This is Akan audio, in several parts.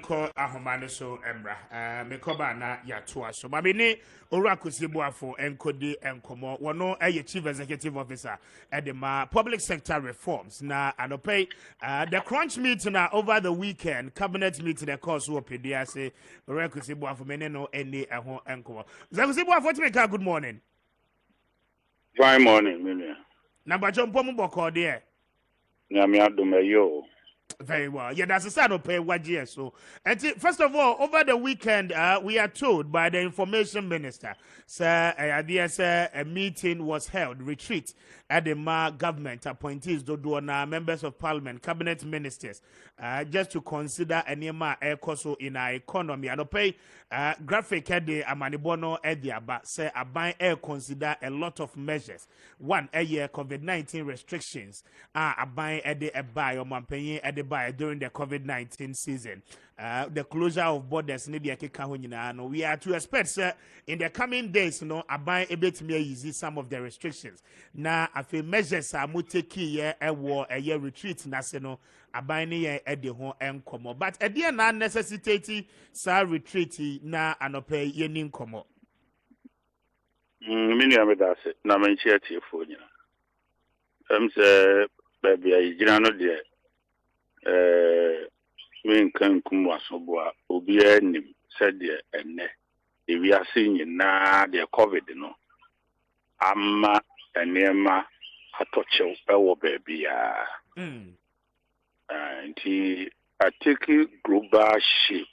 Ko ahomane so embra me koba na yato so ma me ni owura Kusi Boafo enkodi enkomo wono chief executive officer at the public sector reforms na anope the crunch meeting over the weekend cabinet meeting the course wo pedia say owura Kusi Boafo me ne no eni eho enkomo Kusi Boafo to make good morning. Fine morning, Minia. Number jump mo boko there. Nyame adomayo. Very well. Yeah, that's a sign of pay what year. So, and first of all, over the weekend, we are told by the information minister, sir, a meeting was held, retreat at the government appointees, Doduana, members of parliament, cabinet ministers, just to consider any air cost in our economy. And pay graphic at the Amanibono Edia, but say a buy air consider a lot of measures. One, a year COVID-19 restrictions, a buy at the buy or mampany at the buy during the COVID-19 season. The closure of borders, we are to expect, sir, in the coming days, a buy a bit more easy some of the restrictions. Now, I feel measures are muteki a war a year retreat, national, a buy near at the home and como. But a dear non necessitating, sir, retreat na anope yenin como. Minia that's it. Na menchia tifonya. Say, baby, I no de min kan kumwa soboa obi anim said de enne e wi ase na de covid no amma enema atochew ewo baby ya nti atake global shape.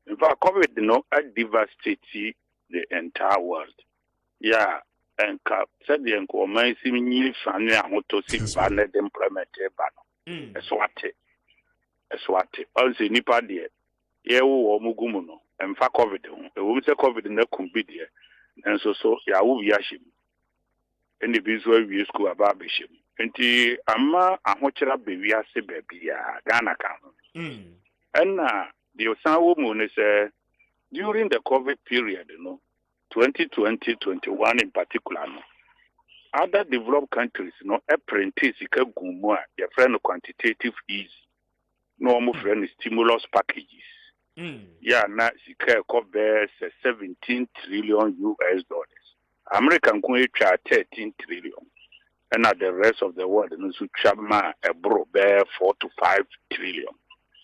In fact, COVID no devastated the entire world. Yeah, and said the encomium seemingly funny and to see banned employment ban. A swate. Also, nipa dear. Ye wo mugumuno. And for COVID, a woman say COVID in the combidia. And so, ya will be ashim. And the visual view school about bishop. And the amma a hochera baby as a baby, Ghana can. And the Osawa Moon is during the COVID period, 2020-21 in particular, other developed countries, apprentice gumwa, your friend quantitative ease, normal friend stimulus packages. Yeah, now she cover 17 trillion US dollars. American coin 13 trillion. And the rest of the world, a bro bear 4 to 5 trillion.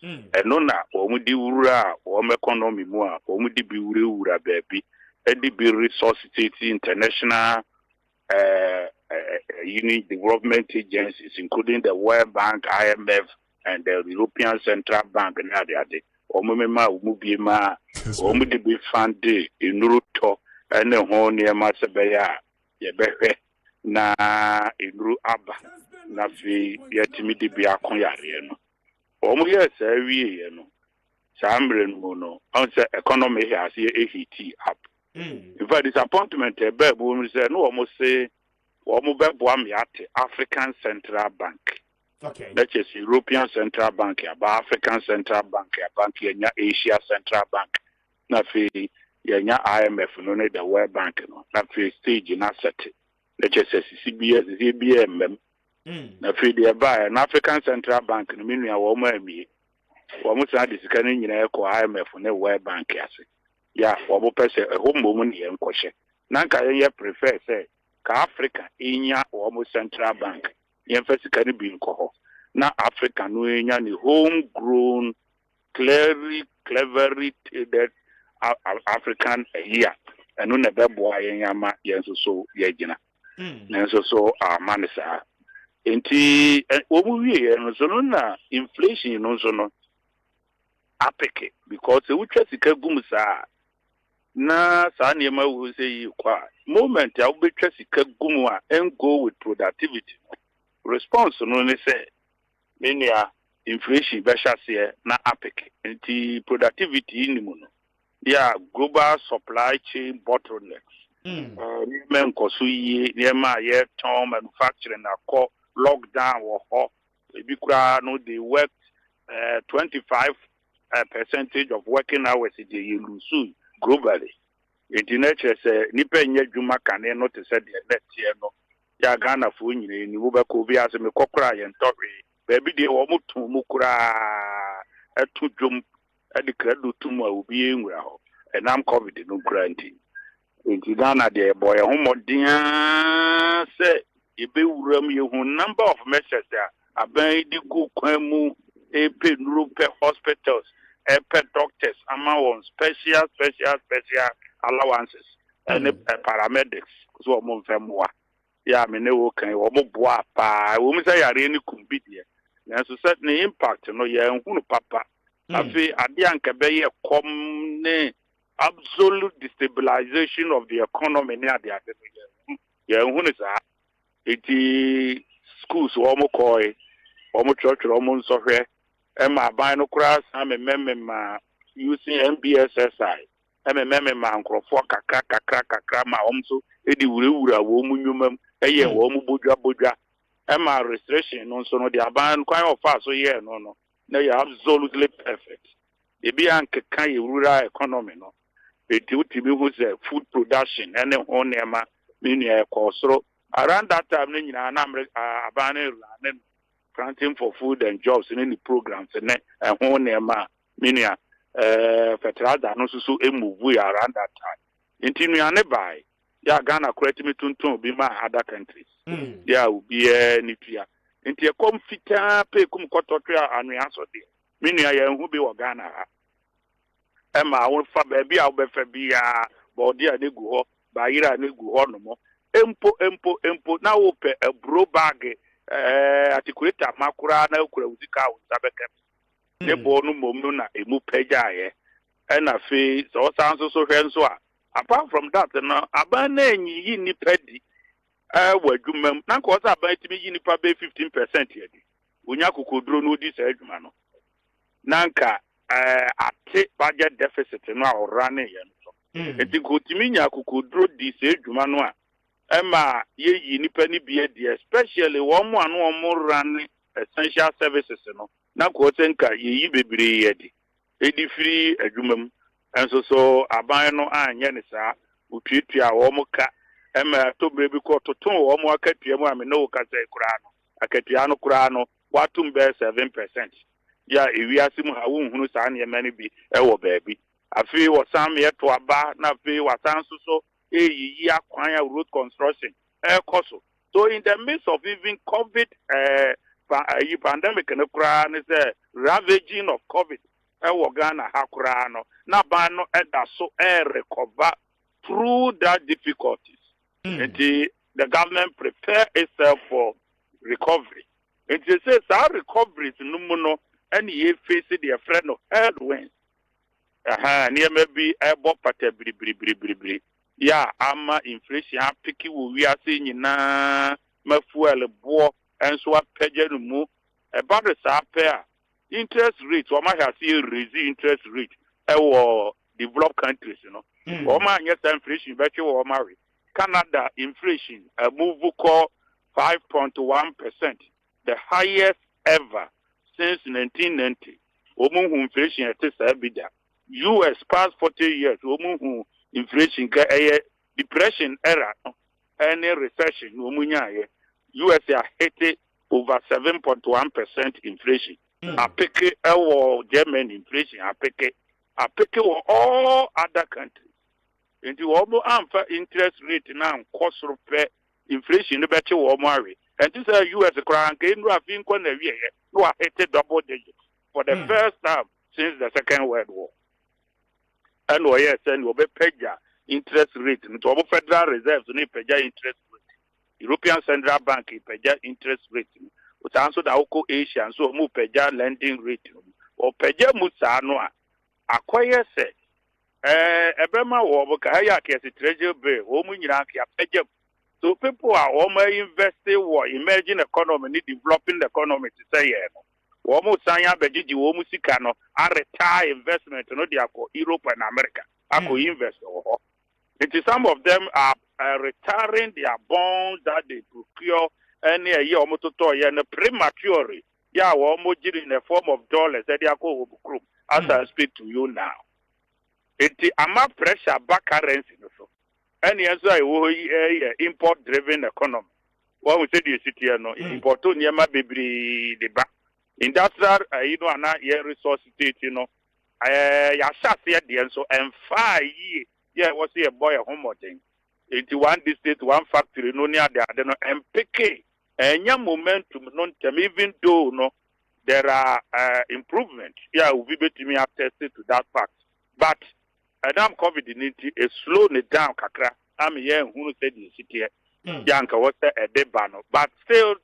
Enona omudi ura o economy mu a omudi bi ura baby edi bi resource international union development agencies including the World Bank, IMF and the European Central Bank na de omema omubi ma omudi bi fund inuruto ene ho ne ma sebeya ye behwe na inuru aba na fi yetimi di bi akon yare no. Yes, every year, no. Samrin mono, answer economy has a heat up. In fact, disappointment, a bad woman said, no, almost say, African Central Bank. Okay. That is European Central Bank, African Central Bank, Asia Central Bank. Nafi, IMF, no, the World Bank, no, Nafi stage in asset. That is CBS, ZBM. Na feed by an African Central Bank in Minia Woma almost had this canning in Eco IMF on the World Bank. Yeah, or person a home woman here in Koshe. Nanka prefer say Africa in ya almost Central Bank. Yen first can be in Coho. Now Africa no any homegrown, cleverly that African here. And no never boy in Yama yen so yegina. And so manisa. Enti omuwie no so no na inflation no so no apeke because we trust sika gum sa na sa niema wo say kwa moment ya we trust sika gum a and go with productivity response no ne say menia inflation be hase na apeke enti productivity ni mu no ya global supply chain bottlenecks niema nkoso yi niema ye ton manufacturing na lockdown or no they worked 25% of working hours in the lose globally. International say nipa nye dwuma kane no te say the net here no ya Ghana fo nyine ni wo be ko bi as me kokora ye ntore baby de wo mutu mu kura etu dwum at the credit to my will be in well, and I'm covered in no granting. It's Ghana, dear boy, a home dear say, you be room you number of measures there. A bay the good quemu, a pin room per hospitals, a pet doctors, amount special allowances, and a paramedics, so more than more. Yeah, I mean, okay, or more bois, women say I really could be there. There's a certain impact, no, yeah, and who papa. I feel I can't be a common absolute destabilization of the economy near the other. Yeah, who is that? It schools, almost koi, almost church, almost software. And my bino class, I'm a member using MBSSI. I'm a member man, kakra, my home so, Eddie Wura, woman, a year, woman, buja. And my restriction on some of the abandoned quite of fast, so yeah, no. They are absolutely perfect. The Bianca kind of rural economy, no. It would be food production and then on Emma, meaning a cost. Around that time, I'm abandoned planting for food and jobs in any programs and on Emma, meaning fertilizer, no so a move around that time. Until we are nearby, yeah, Ghana credit me to be my other countries. Yeah, will be a nuclear. Into a comfita, pay cum cototria and we answer there. Meaning I am who be Ghana. Emma, I won't fa baby, I'll be Fabia, Bordia, Nego, Baira, Nego, no more. Empo, now open a bro bag, articulate Makura, no Kuruzika, Sabeka. Ne bonu momuna, a mupeja, and a face, or sounds so so. Apart from that, no, abandon ye ni pedi. Well, you mem, Nanko was about to be in probably 15% here. Unyaku could draw no this edgemano. Nanka, a take budget deficit now running. And the good Minya could draw this edgemanoa. Emma, ye penny be especially one more running essential services. No, Nanko Senka, ye be ready. 83 edgumum, and so abano and Yanisa, who treat ya womoka. Emma to baby court to two or more Katiamo, I mean, no Case Curano, a Catiano Curano, what to bear 7%. Yeah, if we are sim who sign your money be, baby. I feel what some yet to a bar, not feel what sounds so, a year choir road construction, coso. So, in the midst of even COVID, pandemic and a crown is a ravaging of COVID, Ghana Hakurano, Nabano, and so recover through that difficulties. The government prepare itself for recovery. It says our recovery is no and ye face the friend of headwinds. Near maybe a bop at a bri. Yeah, ama inflation picky we are seeing na mafuel bo and so pejan mu about the pair interest rate or might have seen raise interest rate or developed countries, you know. Or my yes inflation better or marry. Canada inflation a move called 5.1%, the highest ever since 1990. Omu inflation at this EBITDA. US past 40 years, omu inflation depression era any recession. Omunya US are hit over 7.1% inflation. I pick it German inflation. I pick it all other countries. Into almost interest rate now, cost of inflation, the better or marry. And this is US crown gain, I think, when the year, no, I hit double digits for the first time since the Second World War. And we yes, and we pay interest rate, and to Federal Reserve, we pay interest rate. European Central Bank, pay interest rate. But also the Oko Asia, and so move pay lending rate. Or pay Musanoa, acquire say. Ebema wo kaya kesi treasure bill omu nyina kia pege. So people are all investing or emerging economy, developing the economy to say omu sanya beji omu sikano a retire investment no dia ko Europe and America ako invest or it is some of them are retiring their bonds that they procure any year omu to prematurely yeah omu in the form of dollars that they are go group as I speak to you now. It's a pressure back currency. And yes, I will import driven economy. What we say the city, no, import to baby the back. Industrial, you know, resource state, you know, ya shase de so emfa yi yeah was a boy a home thing into one district one factory no near the no mpk enya momentum no even though no there are improvements yeah we be me attested to that fact but Adam COVID-19 is slowing it down kakra am here who said the city yanka was a debano but still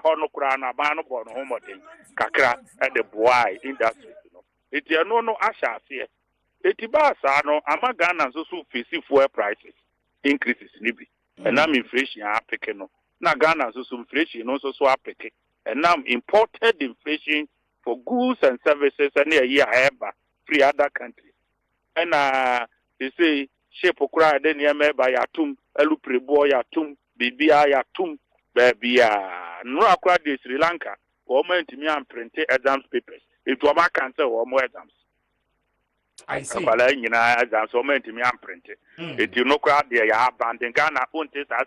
hono kura na ba no bo no home thing kakra at the boy industry no it no asha here Etibasa no Amagana so face fuel prices increases nibi. And now inflation apeke no. Na Ghana so inflation no so apeke. And now imported inflation for goods and services and a year ever free other countries. And they say shape okra then yame by yatum elu prebo yatum bibia yatum baby no akra de Sri Lanka or me and print exams papers. It was my cancer or more exams. I see. But you know, as I'm so many me print it. If you know crowd there, you have band in Ghana, won't taste as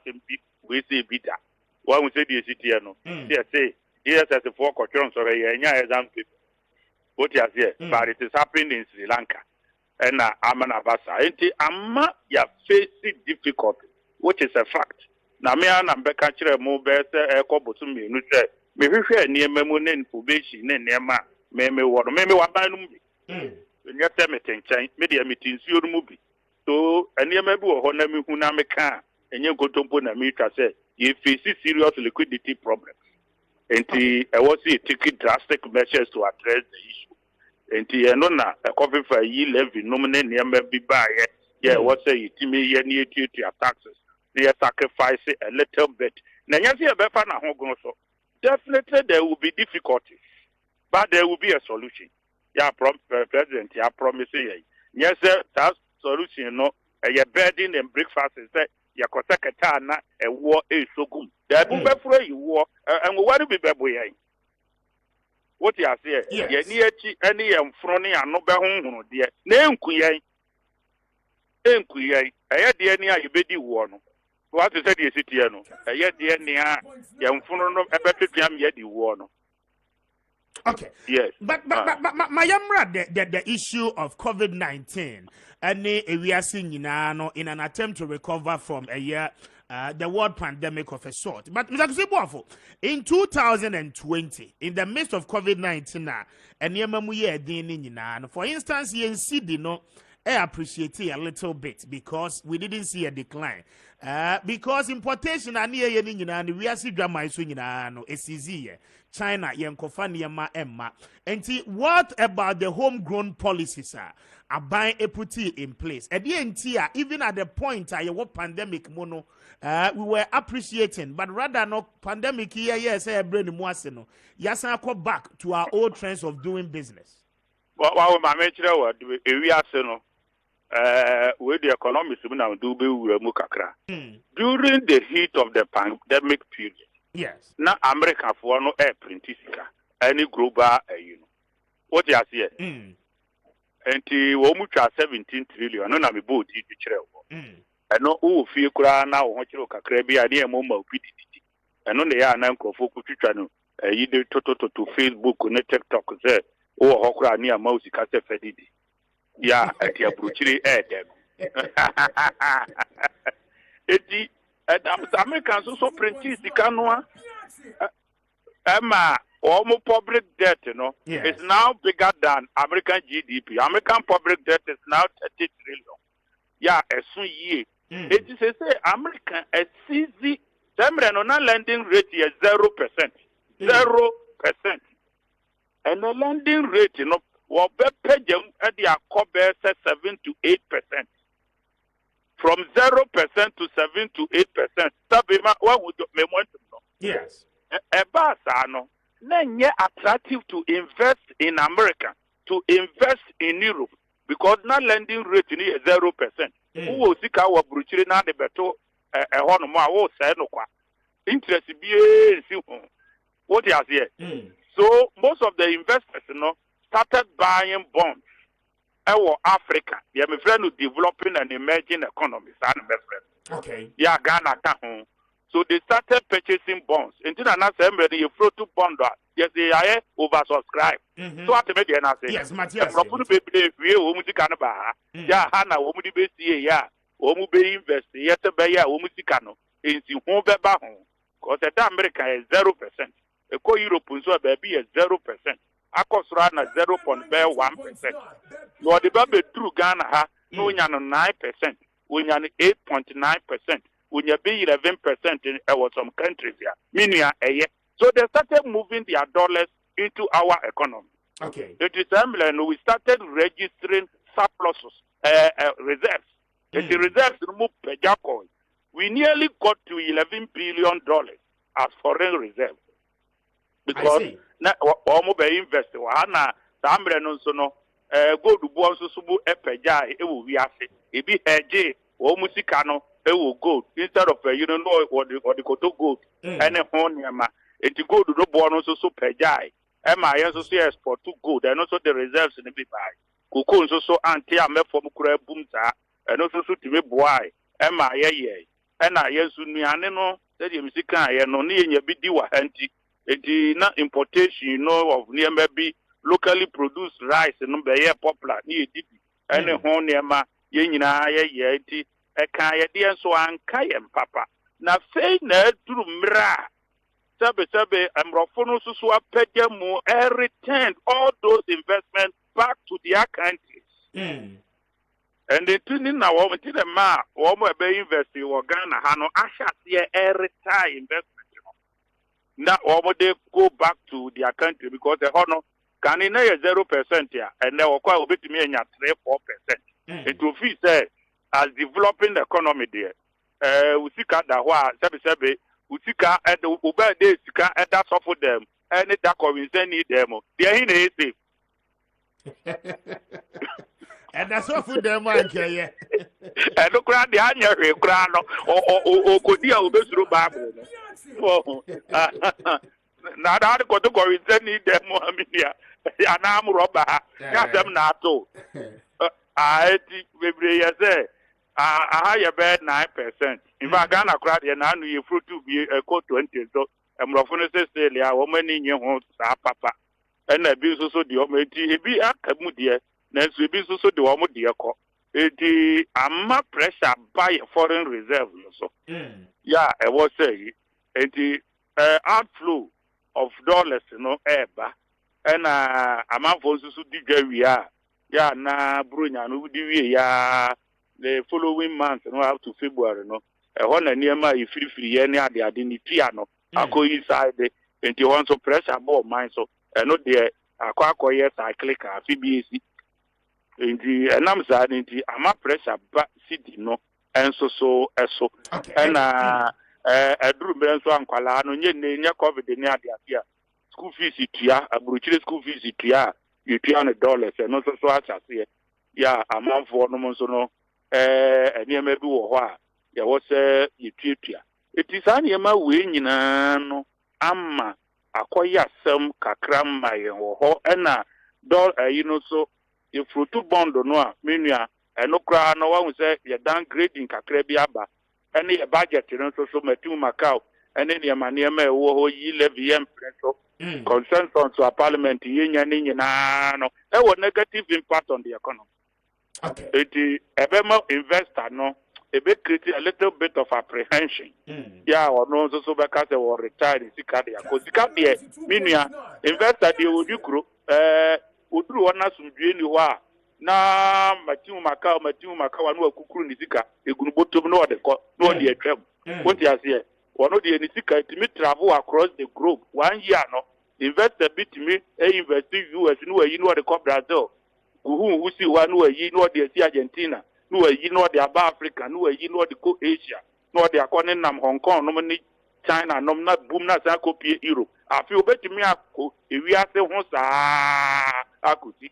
we say bitter. What we say the city, no. Yes, say, yes, as a 4 quarters or a year, exam people. What you say, but it is happening in Sri Lanka. And Amana Basa. And Amma, you facing difficulty, which is a fact. Now, me and Becca move better, a couple to me, you say, maybe near Memonin information, near ma, maybe what by you tell me change media meetings you movie. So and you may be a honor who na meka and you go to put a meter say you face serious liquidity problems. And I was taking drastic measures to address the issue. And you know na a coffee for a year levy nominate near maybe buy yeah what say it me near to your taxes. Near sacrifice a little bit. Now you see a better na so definitely there will be difficulties, but there will be a solution. Yeah, President, yeah, promising. Yes, sir, that solution, no, a bedding and breakfast is that ya kosekatana a war is so good. That will be you war, and what will be baby. What you say, yeah, near any frony and no behon, dear, name Kuya, I had the any you be one. What is that, the city, I had the any young phone of a better jam yet you warn. Okay. Yes. But my the issue of COVID-19 and we are seeing in an attempt to recover from a year the world pandemic of a sort. But Mr. Kusi Boafo, in 2020, in the midst of COVID-19, for instance, I appreciate it a little bit because we didn't see a decline. Because importation and we are seeing drama it's easy. China, Yankofania, Emma. And what about the homegrown policies? Are buying a put in place. At the end, even at the point what pandemic mono, we were appreciating, but rather no pandemic here, yes, I bring no. Yes, I go back to our old trends of doing business. Well, my mentor would we are no. With the economics now do be mukakra. During the heat of the pandemic period, yes. Now America for no air printisika any global what you see and the 17 trillion no na me boat you chere and no who feel kura na wo chere kakra bi ade e mo ma opididi and no dey na nkofo kutwitwa no yi de to Facebook ne TikTok say wo ho kura ni ama usika se fedidi ya ati abruchiri dem eti Americans so printisika no Emma, almost public debt, is now bigger than American GDP. American public debt is now 30 trillion. Yeah, a soon year. It is a American a CZ. The lending rate is 0%. 0%. And the lending rate, will be paid at the Acobe 7 to 8%. From 0% to 7 to 8%. What would you want to know? Yes. Ebasano, then attractive to invest in America, to invest in Europe, because now lending rate is 0%. Who will seek our brutality now the better honor say no qua. Interest be what you are here. So most of the investors started buying bonds. Our Africa, yeah, my friend who developing an emerging economy, my friend. Okay. Yeah, Ghana. So they started purchasing bonds. Until another you flow to bond yes I oversubscribe so at me dey na say yes Matthias profo no bebre wie wo mu sika no ba ya ha na wo mu di be sie ya wo mu be invest yes be ya wo mu sika no ensi ho be ba ho cause that America is 0%. Eko Europe nso ba bi is 0%. Akosura na 0.1%. No the ba be true Ghana ha no nya no 9%. We nya 8.9%. We nya be 11% in some countries here. Meaning so they started moving their dollars into our economy. Okay. It is similar. We started registering surpluses, reserves. The reserves removed per coin. We nearly got to $11 billion as foreign reserve. Because na omo be invest wa na sambre no so no gold bo nso so bu epeja e wo wi ase e bi hedge wo mu sika no e wo gold instead of you know what the koto gold ene ho niama enti gold do bo no so peja e ma ye so export to gold and also the reserves in bi buy koko nso so anti amefo mu kura bum ta and also so timi boa e ma ye na ye su nuane no se de misika ye no ne nya bi di wa hanti eti na importation of nearby be locally produced rice no be popular ni edidi ene ho niema ye nyina ye eti e kan ye de so anka ye papa na fei na duru mra sabe amrofo no so apede mu returned all those investments back to their countries. And the tuning now woman to the ma woman be invest in Ghana ha no asha ye retire investment. Now, they go back to their country because the honor can in 0% here, and they will quite a bit me in 3-4%. It will feel said as developing the economy there. We see that why Sabi, we see at the Uber days, and that's all for them, and that convince need them. They are in a safe. And that's all for them, man. Yeah. And look around the annual crown or could be a bit through Bible. Now that got to go is need them more media. And I'm robber. Got them not to. I think say a higher bed 9%. In fact, Ghana crowd and I knew you fruit to be a code 20. So I'm roughly say, woman in your home, papa. And a business so the ometi be a camudia. Next we be so the woman dear call. It amma pressure by foreign reserve so. Yeah, I was saying it outflow of dollars eba and amount for so DJ we are. Yeah, na Brunya no di ya the following month no up to February no. E ho na niema e free ye ne ade ade ni tia no. Akọ inside and you want so pressure about mine so no there akọ yes I click FBAC. Indeed, and I'm sad indeed. I'm a pressure back city no, and so and a drew Ben so and Qualano, near COVID in the school fees it ya, a brutal school fees it ya, you $300 and also so as I say, yeah, a month for no months no, near maybe or there was Ethiopia. It is any my wing no, amma acquire some kakram my or and you know so. If you two bond no meaning and no cry no one say you're downgrading kakrebiaba any budget you know so metu Macau and then your money me wo yi levy so consensus to parliament yin no there was negative impact on the economy. Okay. It ebema investor no a bit create a little bit of apprehension. Yeah, or no so because they were retired sikadia because sikadia meaning investor they would you grow Udru wana sumdweni wa na matimu makao wanu kukuru nisika egunubotom no de ko no de atwam what you say one de nisika itimi travel across the globe 1 year no investor bit me invest in US no yi no de ko Brazil kuhu usi wa no yi no de si Argentina no yi no de aba Africa no yi no de ko Asia no de akone nam Hong Kong no ni China no na boom na sa copy Europe afi obetimi akọ ewiase ho saa akuti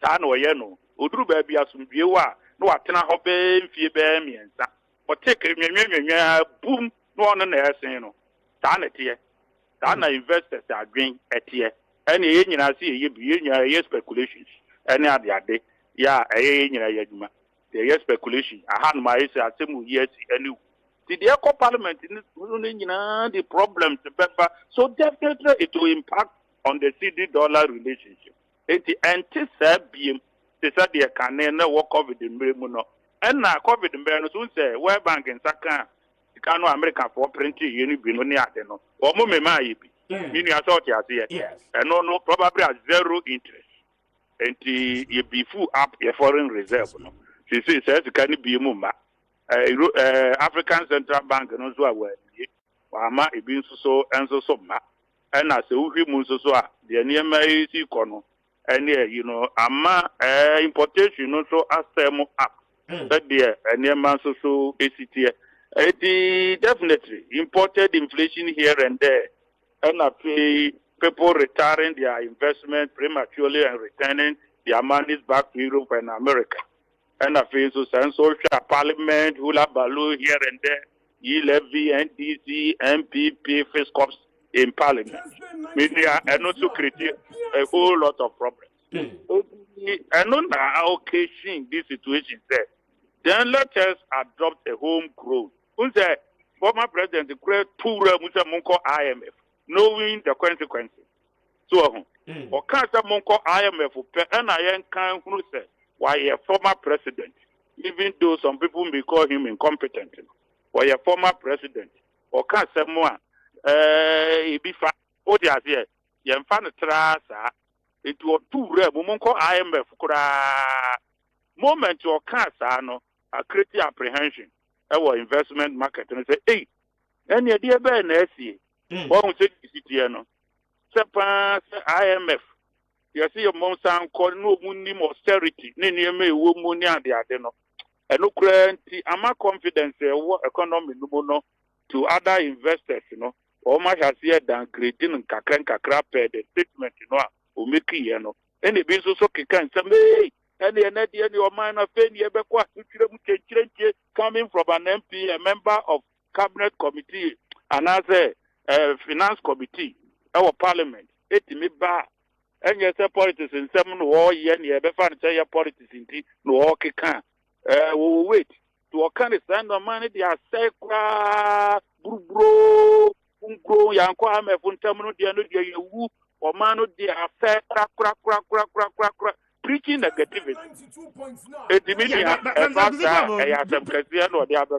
ta na oye no oduru ba bia sumdue wa no watena ho be mfie be miensa o take nwenwenwen boom no ono na esen no ta na tie ta na investors adwen etie ene ye nyina se ye bi ye nyina ye speculations ene ade ya ye nyina ye adwuma ye speculation aha no ma ye se asemu ye si ene the eco parliament in the problems, so definitely it will impact on the CD dollar relationship. It anti-Serbian, they said they can work COVID in Bremuno. And now COVID in Bremuno, so say, World Bank and Saka, the Kano American for printing, you know, or Mumma, meaning I thought you Yes. And no, probably at zero interest. And you be full up your foreign reserve. No, she says you can't be Mumma. African Central Bank and also aware. Wama ibin so and so ma. And as a wuhi munso so the near my kono. And you know, ama importation also as them up. That there and near man so ACT. Definitely imported inflation here and there. And I pay people retiring their investment prematurely and returning their monies back to Europe and America. And I feel so social parliament, hula baloo here and there, E-levy, NDC, MPP, fiscals in parliament. Media and also create a whole lot of problems. And on the occasion, this situation there, then let us adopt a home growth. Who's the former president, the great Tura Musa Munko IMF, knowing the consequences. So, or can't Munko IMF, and I can't say why a former president, even though some people may call him incompetent, why a former president, or can't someone, be fine, oh, yes, yes, you find a trasa into a two rare Munko IMF, moment or cancer, no, a creative apprehension, our investment market, and say, hey, any idea by an SC, one say, no, IMF. You see your mom sound called no minimum austerity, Nini may woman and the adeno. And no currently, I'm a confidence what economy no to other investors, you know, or much has here than creating and kakra the statement, you know, who make you know. Any business okay can say, any your mind of any coming from an MP, a member of cabinet committee, another finance committee, our parliament, it me bar. And yes, politics in some war, yen, you ever find say politics in tea, no okay can. Wait to a kind of stand on money, they are sacra, bro, yanko, I'm a funtamino, the end of your woo, or mano, they are crack, preaching negativity. The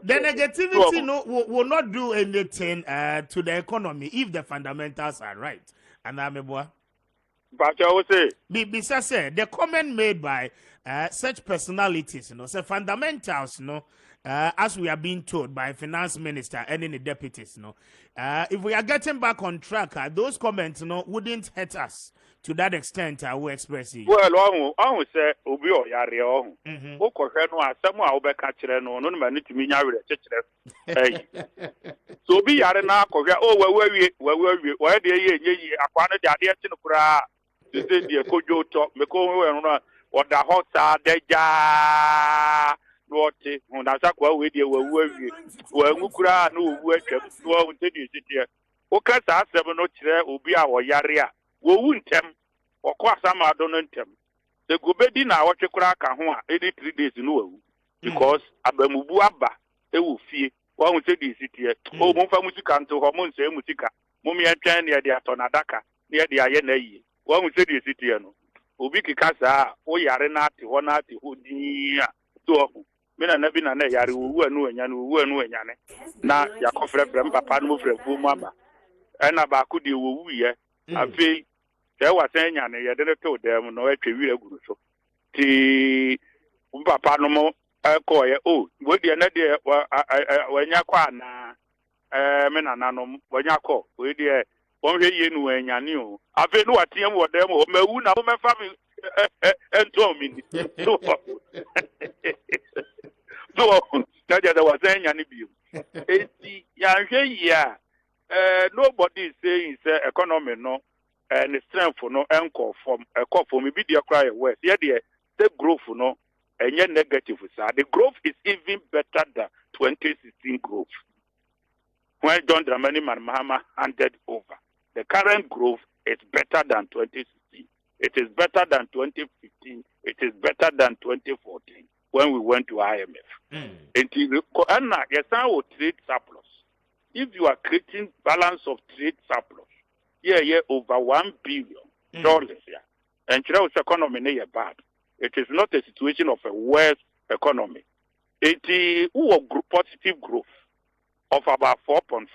negativity will not do anything to the economy if the fundamentals are right. And I'm a boy. But I would say, Besides, the comment made by such personalities, you know, so fundamentals, you know, as we are being told by finance minister and any deputies, you know, if we are getting back on track, those comments, you know, wouldn't hurt us to that extent. I will express it. Well, I will say, Obi or Yari, no, someone I will be catching no man to me now with a so be Yari now, where the ye, acquired the idea to cry. This is the Kojo talk, Meko, or the hot deja. What on a sakwa with you were Mukra, no work, no city. Okay, 7 no chair will be our Yaria. We won't them, or Quasama don't them. The Gubedi now watch a crack and 83 days in no because Abemubuaba, they will fear. One will say this city. Oh, Mumfa Musican to Homon say Musica, Mumia Chan near the Atonadaka, near the Ayene. One will say the city. Ubiki Casa, O Yarenati, Honati, Udia, so. Mina nebi na ne yari uwe nu enyane na yakofre brem papa no fre fu mama ena ba ku de wo wuye afi se wa sen enyane ye de to dem no atwa wi aguru so ti papa no mo ko ye o we de na de wa nya kwa na mina nanom wa nya ko we de won hwe ye nu enyane o afi no watiem wo dem o mawu na wo mefa mi ento mi so there was any view. Nobody is saying economy no and strength no anchor from a call for me be cry west. Yeah, the growth no and yet negative side. The growth is even better than 2016 growth. When John Dramani Mahama handed over. The current growth is better than 2016. It is better than 2015. It is better than 2014. when we went to IMF. And yes, now trade surplus. If you are creating balance of trade surplus, over $1 billion. And China's economy is bad. It is not a situation of a worse economy. It is positive growth of about 4.5,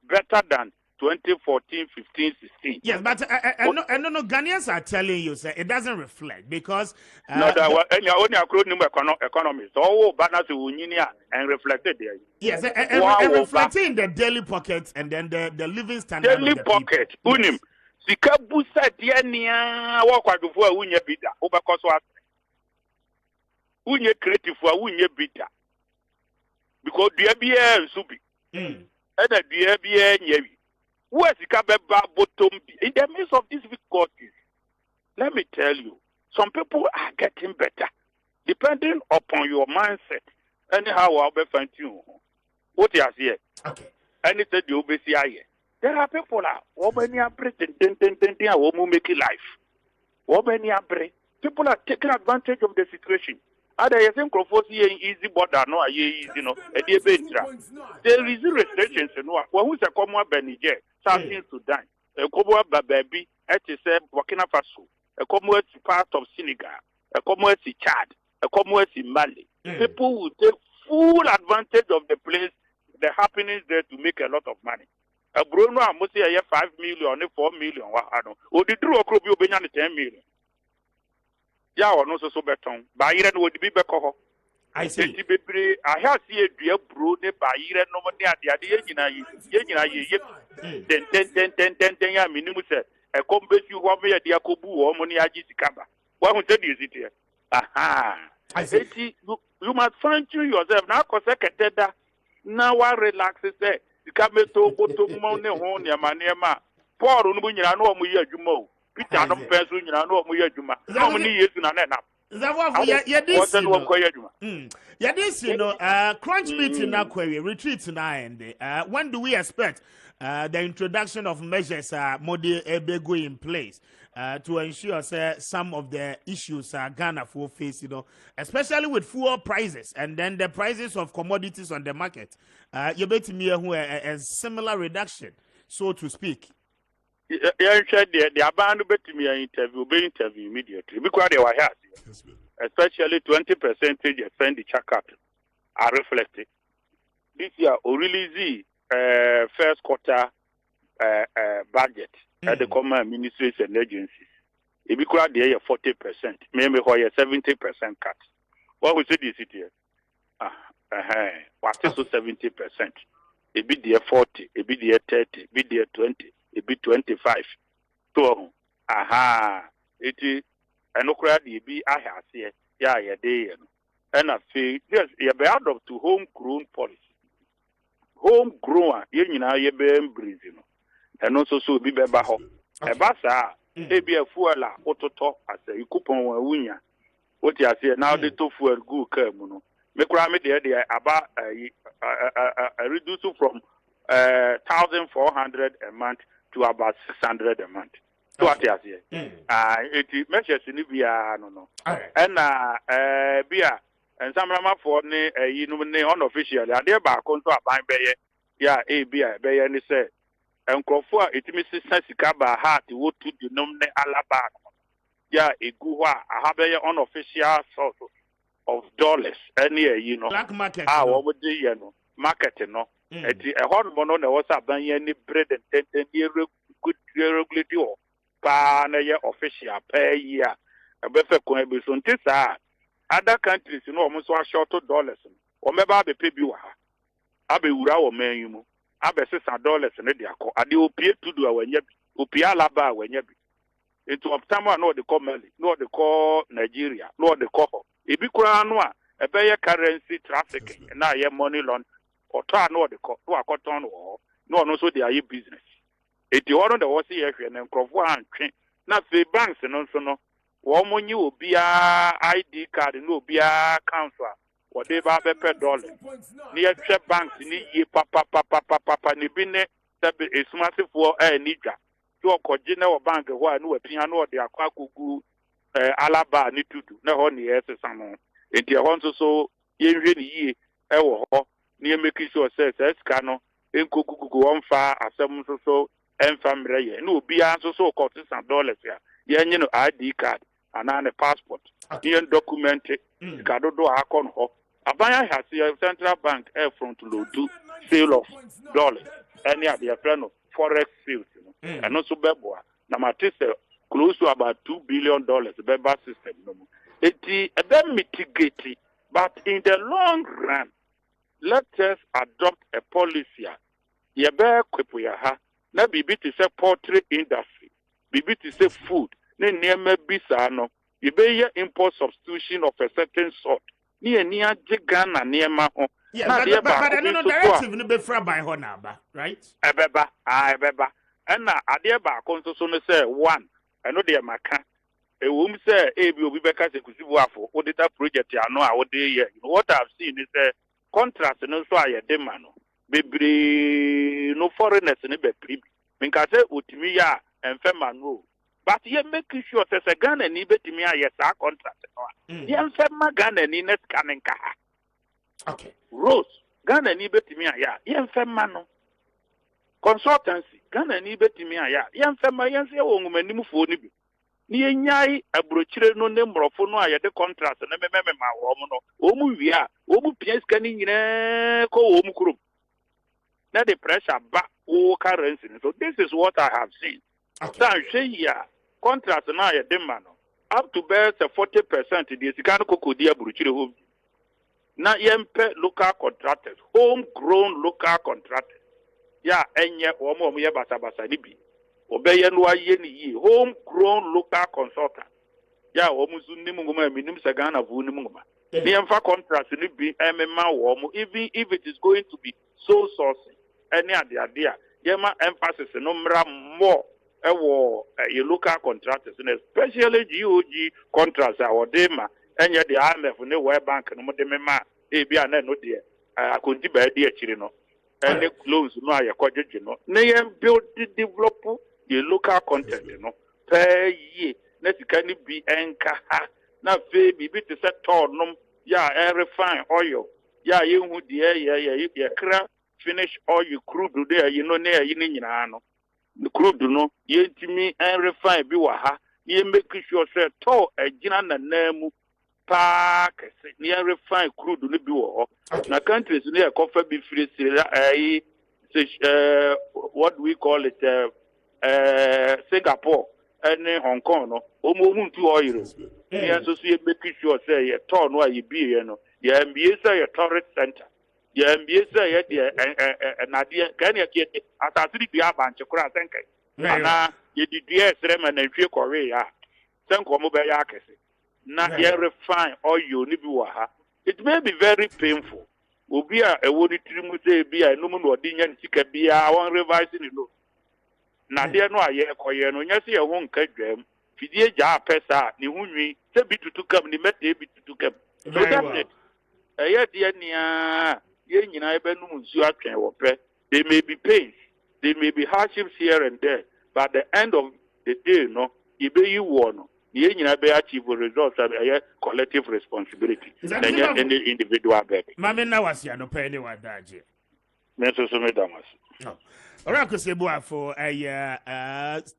better than 2014, 15, 16. Yes, but no, Ghanaians are telling you, sir, it doesn't reflect because no, that only acronym economies. All banners and reflected there. Yes, and reflecting in the daily pockets and then the living standard daily of the pocket. people. Unim. Sika busa diania wakwa dufu unye bida. Obekoso ase. Unye creative unye bida. Because duya biye nsubi. Eda duya biye nyewi. Where sika beba bottom. In the midst of these difficulties, let me tell you, some people are getting better. Depending upon your mindset. Anyhow, I'll be fine too. What you here? Okay. Anything you be see here. There are people now. Wobeni abre ten womu make life. Wobeni abre. People are taking advantage of the situation. Ada yesen crofos here easy border no aye easy no. Edi bentra. There is restrictions no. Who se komo Benije, South Sudan. Ekobo baby eti se Burkina Faso. Ekomo eti part of Senegal. Ekomo eti Chad. Ekomo eti Mali. People will take full advantage of the place, the happenings there to make a lot of money. A Bruno, I must say, 5 million, 4 million. Or the Drew Crop, you be 10 million. Yeah, or no so beton. By Iran would be back. I see. I have seen a dear Bruno by Iran, no money at the end. Minimum said, a combat you want me at the Yakubu or money at Jisicaba. What would tell you it here? Aha. I see. You must find you yourself now, because now I relax. Say, you come to go to money on your manema. Poor Unbunya, no more Jumo. Peter, no person, you know, more Juma. How many years in an this, you know, crunch meeting now, query, retreat tonight. When do we expect the introduction of measures Modi Ebego in place to ensure some of the issues Ghana will face, you know, especially with fuel prices and then the prices of commodities on the market? You bet me a similar reduction, so to speak. Yeah, the abandoned bet me an interview immediately because they were here. Especially 20% spend the checkup are reflected. This year, we release first quarter budget at the common ministries and agencies. If we could have 40%, maybe 70% cut. What we say this year? What is 70%? It be there 40, it be there 30, it be there 20, it be 25. So, it is. And no be I have here, day, and I say, yes, you be out of to homegrown policy. Homegrown, you be breathing, and also so be baho. A bassa, be a fuel, auto as a coupon winya. What you say now, the two fuel good kermuno. Make me the idea about a reduce from 1,400 a month to about 600 a month. What you say? It measures in Libya, no. And beer and some Rama for you know, unofficially, and thereby control by Bayer. Yeah, a beer, Bayer, and say, and Crawford, it misses Sensicaba heart, what to the nominate Alaba. Yeah, a Gua, a Haber unofficial source of dollars, and you know, black market. What would you know? Market, no. A hot one on the WhatsApp, then any bread and 10 year good regularity. Official per year. A better cohabitation. Other countries, you know, almost short of dollars. Or maybe I'll be paid you. I'll be Ura menu. I'll be $6 and I do pay to do when you Upia Laba when you be. Into Optama, no, the call Mali, no, the call Nigeria, no, the call. If you crown a better currency trafficking, and now you money loan or try no, the call, no, a cotton or no, so they are your business. It is one of the OCF and Crawford and train. Not the banks and also no. Woman, you will be a ID card and no be a counselor. Whatever $1 near check banks in the papa, Nibine, that is massive for a nigger. To a congenial bank, who I know a piano, the Aquaku Alaba, need to do no only as a salmon. enti ɛhɔ nso so yɛnhwɛ ne yie ɛwɔ hɔ ne yɛmmɛki sure sɛ saa sika no ɛnkokukuku wɔmfa asɛm nso so ɛmfa mmerɛ yɛ ne obiara nso so wokɔ $6 a yɛnye no ID card anaa ne passport ne yɛn document sika dodoɔ a akɔ no hɔ aban ahase central bank front loadu sale of dollars ɛne adeɛ frɛ no forex sales no ɛno nso bɛboa na mate sɛ close to about $2 billion bɛba system no mu eti ɛbɛ mitigate but in the long run let us adopt a policy a yɛbɛ kwepo yɛ ha na biribi te sɛ poultry industry biribi te sɛ food ne nneɛma bi saa no yɛbɛyɛ import substitution of a certain sort ne yɛni agye Ghana nneɛma ho na deɛ baako bi nso so directive no bɛfra by hɔ na aba right ɛbɛba ɛna adeɛ baako nso so no sɛ one ɛno deɛ maka ɛwom sɛ ebi obi bɛka sɛ Kusi Boafo wodeta project ano a wode yɛ what I've seen is contract no nso a yɛde ma no bebree no foreigners ne bɛpiri bi minka sɛ otumi yɛ a ɛmfɛ ma no but yɛ make sure sɛ Ghana ni bɛtumi ayɛ saa contract no a yɛmfɛ ma Ghana ni ne sika ne nka ha okay Rose Ghana ni bɛtumi ayɛ a yɛmfɛ ma no consultancy Ghana ni bɛtumi ayɛ a yɛmfɛ ma yɛnso yɛwɔ ngumanimfoɔ no bi ni enyai abrochire no ne mrofo no a yɛde contract na mememe ma wo mo no o mu wi a o mu pia sika ni nyina ko o mu kurom na the pressure ba o currency so this is what I have seen so hwe ya contract na yɛde ma no up to best 40% the sika no kokodi abrochire ho na yɛmpe local contractors homegrown local contractors ya enye o mo yɛ basabasa ni bi obeye no aye ni yi homegrown local consultant ya wo musu nimu ngoma minim se Ghana vu nimu ngoma ni emfa contract ni bi emema wo mo even if it is going to be so sourcing any ade a yema emphasis no mra more ewo ye local contractors especially GOG contracts a wode ma enye the IMF ne World Bank no de mema e bia na no de akonti ba de akiri no any close no aye kwadwedwe no na yem build develop the local content no per year na sika ni bi enka ha na fe bibi te se tonum ya refine oil ya yehu de ye kra finish oil crude de ye no na ye ni nyina no crude no ye ntimi refine bi wa ha ye make sure say to agina na namu pa kese ni refine crude no bi wo na countries no ye kofa bi free what do we call it Singapore and Hong Kong no omo to oil yes so you make sure say you turn no you be here no you MBA say your tourist center you MBA say you na dia kan you get asasiri bia banche kura senkai na you di dia srema na hwe kore ya senko mo be ya akese na you refine oil ni bi wa ha it may be very painful obi a ewo ni tirimu say bi a no mu no odi nya sika bia won revise ni no na de no aye koye no nya se ye ho nka dwam fidie gya pesa ni hunwi se bi tutu kam ni mete bi tutu kam so that it eye de nia ye nyina ebe no nsu atwen wo pe there may be pains there may be hardships here and there but at the end of the day no ibe yi wo no ye nyina be achieve results and eye collective responsibility than any individual baby mame na wasia no pe ni wadaje me so me damas Kusi Boafo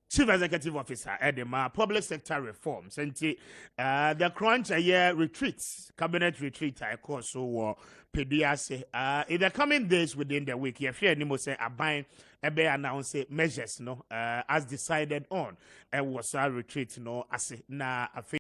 Chief Executive Officer Edema Public Sector Reforms and the crunch retreats, cabinet retreat I call so PDS in the coming days within the week you fear anymore say Aban ebe announce measures no as decided on was a retreat no as na